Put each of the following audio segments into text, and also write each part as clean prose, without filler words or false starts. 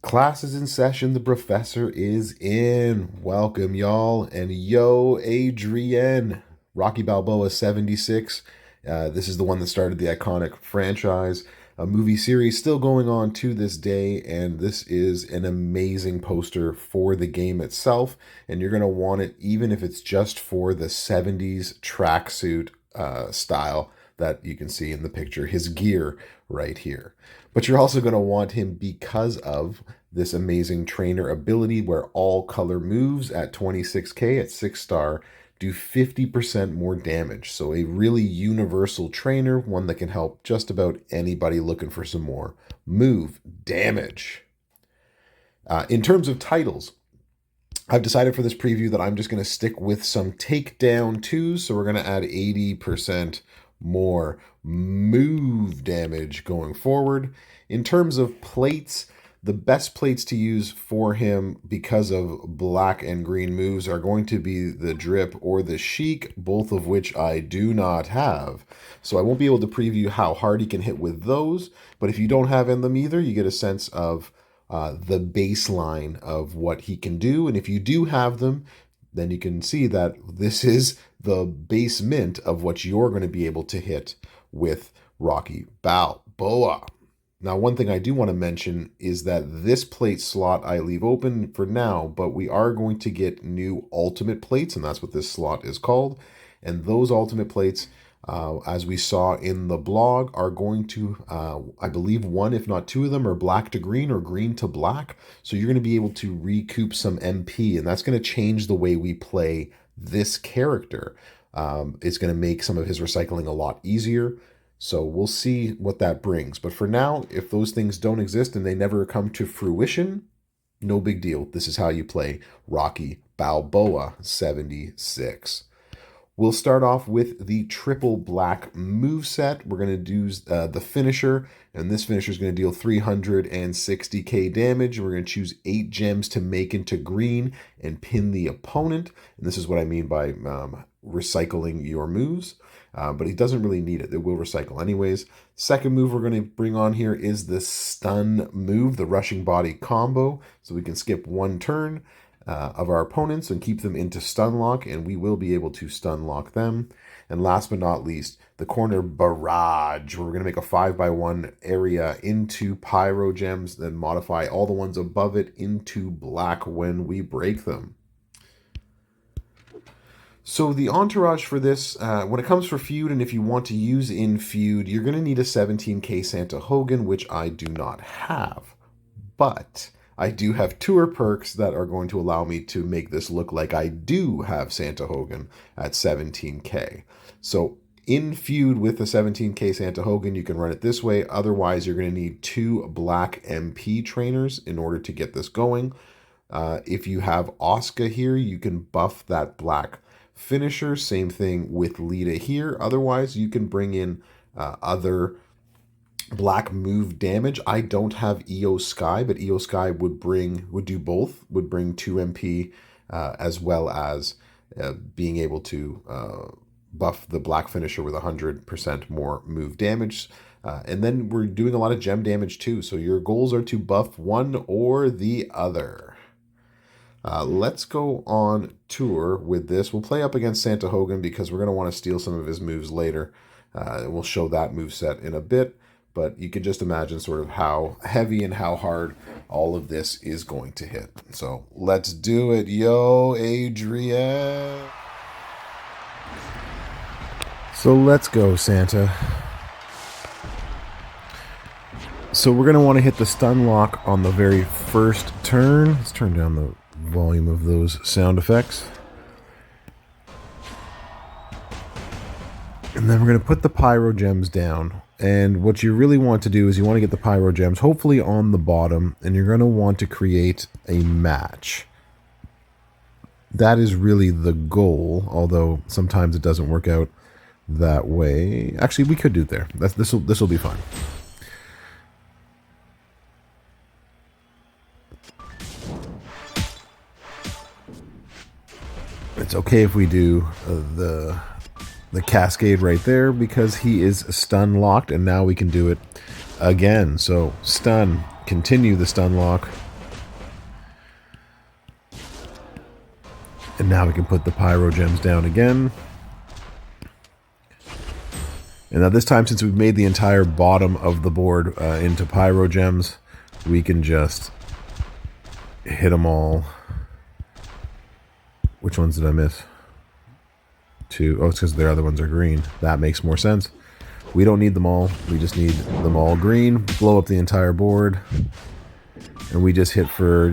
Class is in session. The Brofessor is in. Welcome, y'all. And yo, Adrienne. Rocky Balboa 76. This is the one that started the iconic franchise. A movie series still going on to this day. And this is an amazing poster for the game itself. And you're going to want it even if it's just for the 70s tracksuit style that you can see in the picture. His gear right here. But you're also going to want him because of this amazing trainer ability where all color moves at 26k at 6-star do 50% more damage. So a really universal trainer, one that can help just about anybody looking for some more move damage. In terms of titles, I've decided for this preview that I'm just going to stick with some takedown 2s. So we're going to add 80% more move damage going forward. In terms of plates, the best plates to use for him because of black and green moves are going to be the Drip or the Chic, both of which I do not have. So I won't be able to preview how hard he can hit with those, but if you don't have them either, you get a sense of the baseline of what he can do. And if you do have them, then you can see that this is the basement of what you're going to be able to hit with Rocky Balboa. Now, one thing I do want to mention is that this plate slot I leave open for now, but we are going to get new ultimate plates, and that's what this slot is called. And those ultimate plates, as we saw in the blog, are going to, I believe one, if not two of them, are black to green or green to black. So you're going to be able to recoup some MP, and that's going to change the way we play this character. It's going to make some of his recycling a lot easier. So we'll see what that brings. But for now, if those things don't exist and they never come to fruition, no big deal. This is how you play Rocky Balboa 76. We'll start off with the triple black moveset. We're going to do the finisher, and this finisher is going to deal 360k damage. We're going to choose 8 gems to make into green and pin the opponent. And this is what I mean by recycling your moves. But he doesn't really need it. It will recycle anyways. Second move we're going to bring on here is the stun move, the rushing body combo. So we can skip one turn of our opponents and keep them into stun lock, and we will be able to stun lock them. And last but not least, the corner barrage, where we're going to make a 5x1 area into pyro gems, then modify all the ones above it into black when we break them. So the entourage for this, when it comes for feud, and if you want to use in feud, you're going to need a 17k Santa Hogan, which I do not have. But I do have tour perks that are going to allow me to make this look like I do have Santa Hogan at 17k. So in feud with the 17k Santa Hogan, you can run it this way. Otherwise, you're going to need 2 black MP trainers in order to get this going. If you have Asuka here, you can buff that black finisher. Same thing with Lita here. Otherwise, you can bring in other black move damage. I don't have EO Sky, but EO Sky would do both. Would bring 2 MP as well as being able to buff the black finisher with 100% more move damage. And then we're doing a lot of gem damage too. So your goals are to buff one or the other. Let's go on tour with this. We'll play up against Santa Hogan because we're going to want to steal some of his moves later. We'll show that moveset in a bit, but you can just imagine sort of how heavy and how hard all of this is going to hit. So let's do it. Yo, Adrienne. So let's go, Santa. So we're going to want to hit the stun lock on the very first turn. Let's turn down the volume of those sound effects. And then we're going to put the pyro gems down. And what you really want to do is you want to get the pyro gems hopefully on the bottom, and you're going to want to create a match. That is really the goal, although sometimes it doesn't work out that way. Actually, we could do it there. This will be fine. It's okay if we do the cascade right there because he is stun locked, and now we can do it again. So stun, continue the stun lock, And now we can put the pyro gems down again. And now this time, since we've made the entire bottom of the board into pyro gems, we can just hit them all. Which ones did I miss? Two. Oh, it's because the other ones are green. That makes more sense. We don't need them all. We just need them all green. Blow up the entire board. And we just hit for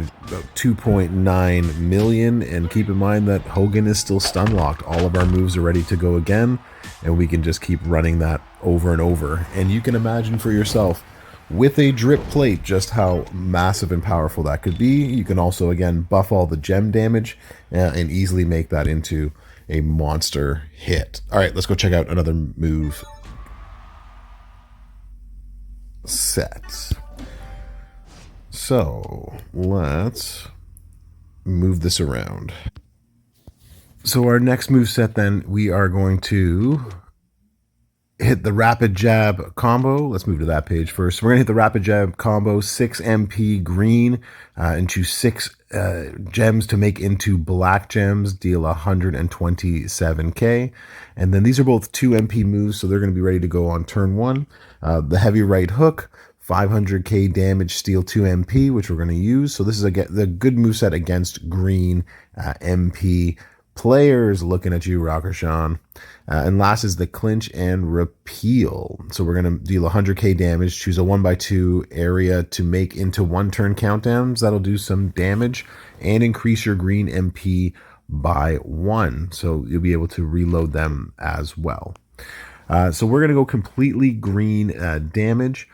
2.9 million. And keep in mind that Hogan is still stun locked. All of our moves are ready to go again. And we can just keep running that over and over. And you can imagine for yourself, with a drip plate, just how massive and powerful that could be. You can also, again, buff all the gem damage and easily make that into a monster hit. All right, let's go check out another move set. So let's move this around. So our next move set, then, we are going to hit the rapid jab combo. Let's move to that page first. We're going to hit the rapid jab combo, 6 MP green into 6 gems to make into black gems, deal 127k. And then these are both 2 MP moves, so they're going to be ready to go on turn 1. The heavy right hook, 500k damage, steal 2 MP, which we're going to use. So this is the good moveset against green MP players. Looking at you, Rocker Sean. And last is the clinch and repeal. So we're going to deal 100k damage, choose a 1x2 area to make into 1 turn countdowns. That'll do some damage and increase your green MP by 1. So you'll be able to reload them as well. So we're going to go completely green damage.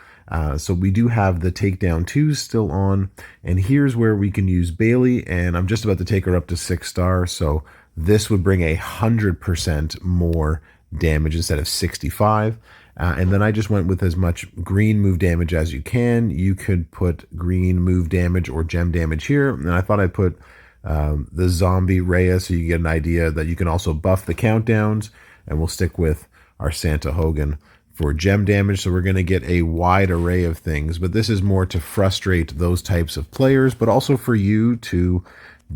So we do have the takedown 2s still on. And here's where we can use Bailey. And I'm just about to take her up to 6-star. So this would bring 100% more damage instead of 65. And then I just went with as much green move damage as you can. You could put green move damage or gem damage here. And I thought I'd put the zombie Rhea so you get an idea that you can also buff the countdowns. And we'll stick with our Santa Hogan for gem damage. So we're going to get a wide array of things. But this is more to frustrate those types of players, but also for you to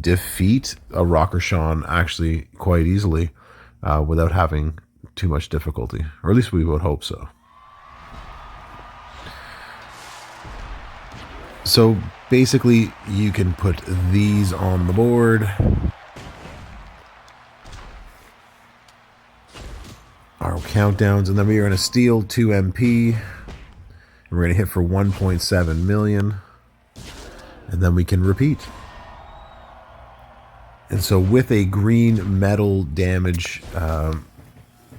defeat a Rocker Sean actually quite easily without having too much difficulty, or at least we would hope so. So basically you can put these on the board. Our countdowns, and then we are going to steal 2 MP and we're going to hit for 1.7 million, and then we can repeat. And so with a green metal damage,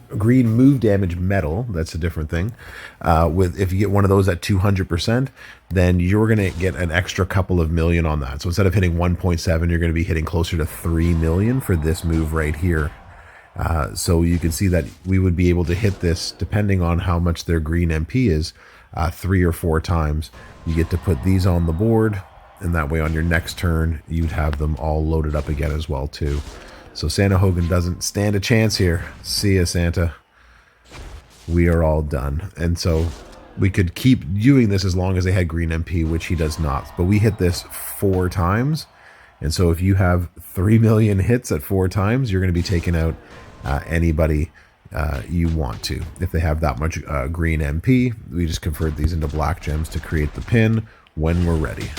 green move damage metal, that's a different thing. If you get one of those at 200%, then you're going to get an extra couple of million on that. So instead of hitting 1.7, you're going to be hitting closer to 3 million for this move right here. So you can see that we would be able to hit this, depending on how much their green MP is, 3 or 4 times. You get to put these on the board. And that way on your next turn, you'd have them all loaded up again as well, too. So Santa Hogan doesn't stand a chance here. See ya, Santa. We are all done. And so we could keep doing this as long as they had green MP, which he does not. But we hit this 4 times. And so if you have 3 million hits at 4 times, you're going to be taking out anybody you want to. If they have that much green MP, we just convert these into black gems to create the pin when we're ready.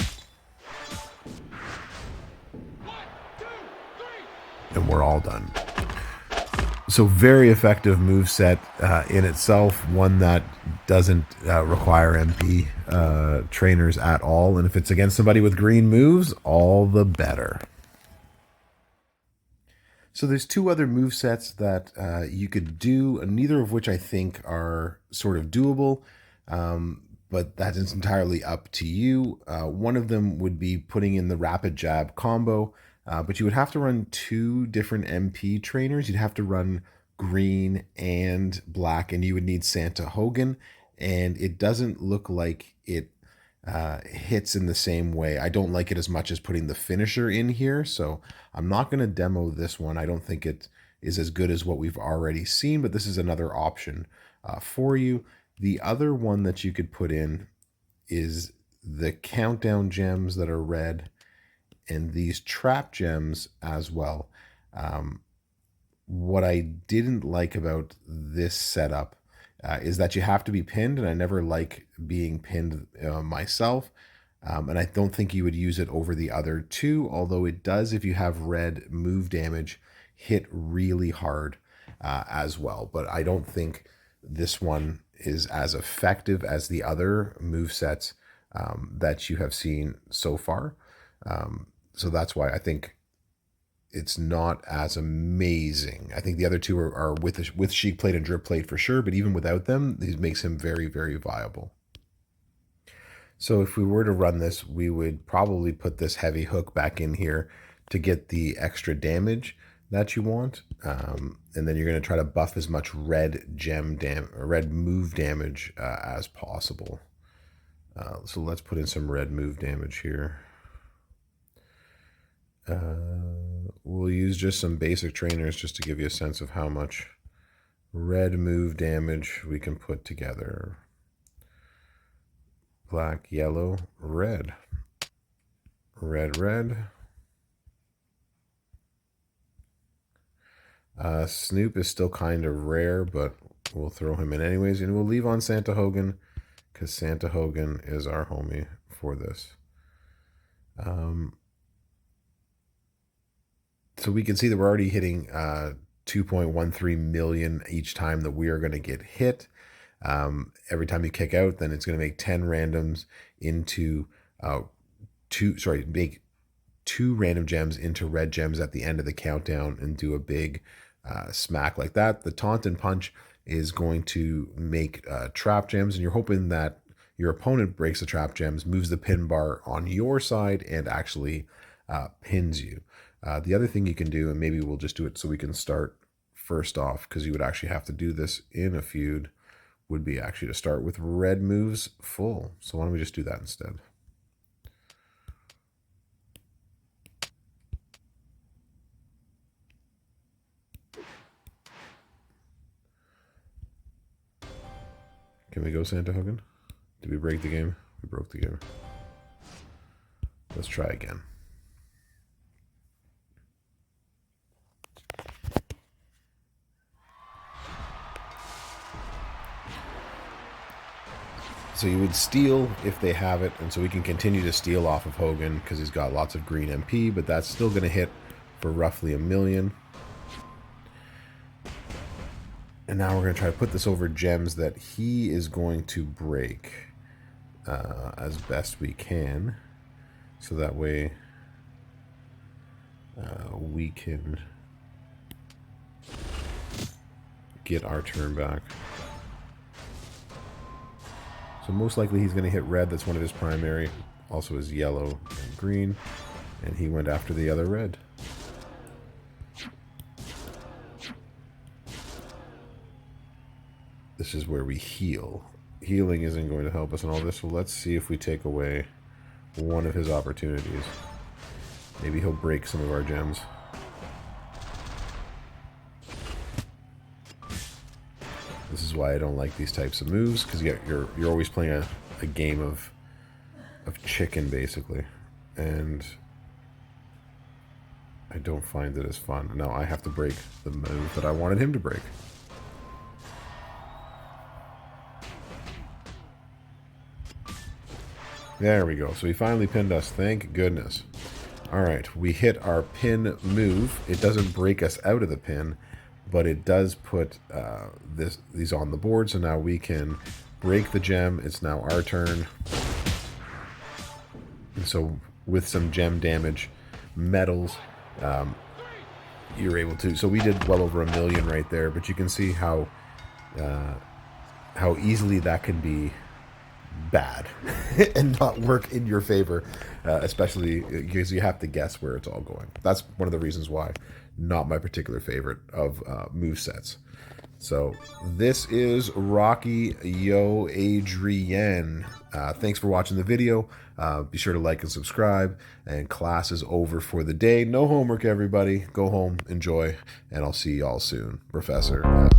And we're all done. So very effective moveset in itself, one that doesn't require MP trainers at all. And if it's against somebody with green moves, all the better. So there's 2 other movesets that you could do, neither of which I think are sort of doable, but that is entirely up to you. One of them would be putting in the rapid jab combo. But you would have to run 2 different MP trainers. You'd have to run green and black, and you would need Santa Hogan. And it doesn't look like it hits in the same way. I don't like it as much as putting the finisher in here, so I'm not going to demo this one. I don't think it is as good as what we've already seen, but this is another option for you. The other one that you could put in is the countdown gems that are red, and these trap gems as well. What I didn't like about this setup is that you have to be pinned, and I never like being pinned myself. And I don't think you would use it over the other two, although it does, if you have red move damage, hit really hard as well. But I don't think this one is as effective as the other move sets that you have seen so far. So that's why I think it's not as amazing. I think the other two are with Sheik Plate and Drip Plate for sure, but even without them, it makes him very, very viable. So if we were to run this, we would probably put this heavy hook back in here to get the extra damage that you want. And then you're going to try to buff as much red move damage as possible. So let's put in some red move damage here. We'll use just some basic trainers just to give you a sense of how much red move damage we can put together. Black, yellow, red. Red, red. Snoop is still kind of rare, but we'll throw him in anyways. And we'll leave on Santa Hogan because Santa Hogan is our homie for this. So we can see that we're already hitting 2.13 million each time that we are going to get hit. Every time you kick out, then it's going to make 10 randoms into make 2 random gems into red gems at the end of the countdown and do a big smack like that. The taunt and punch is going to make trap gems, and you're hoping that your opponent breaks the trap gems, moves the pin bar on your side, and actually pins you. The other thing you can do, and maybe we'll just do it so we can start first off, because you would actually have to do this in a feud, would be actually to start with red moves full. So why don't we just do that instead? Can we go Santa Hogan? Did we break the game? We broke the game. Let's try again. So you would steal if they have it, and so we can continue to steal off of Hogan because he's got lots of green MP, but that's still going to hit for roughly 1 million. And now we're going to try to put this over gems that he is going to break as best we can. So that way we can get our turn back. So most likely he's going to hit red. That's one of his primary. Also his yellow and green. And he went after the other red. This is where we heal. Healing isn't going to help us in all this. So let's see if we take away one of his opportunities. Maybe he'll break some of our gems. This is why I don't like these types of moves, because you're always playing a game of chicken, basically. And I don't find it as fun. Now I have to break the move that I wanted him to break. There we go. So he finally pinned us. Thank goodness. All right. We hit our pin move. It doesn't break us out of the pin, but it does put these on the board. So now we can break the gem. It's now our turn. And so with some gem damage, metals, you're able to. So we did well over 1 million right there, but you can see how easily that can be bad and not work in your favor, especially because you have to guess where it's all going. That's one of the reasons why not my particular favorite of move sets. So this is Rocky Yo Adrienne. Thanks for watching the video. Be sure to like and subscribe, and class is over for the day. No homework, everybody. Go home, enjoy, and I'll see y'all soon. Brofessor.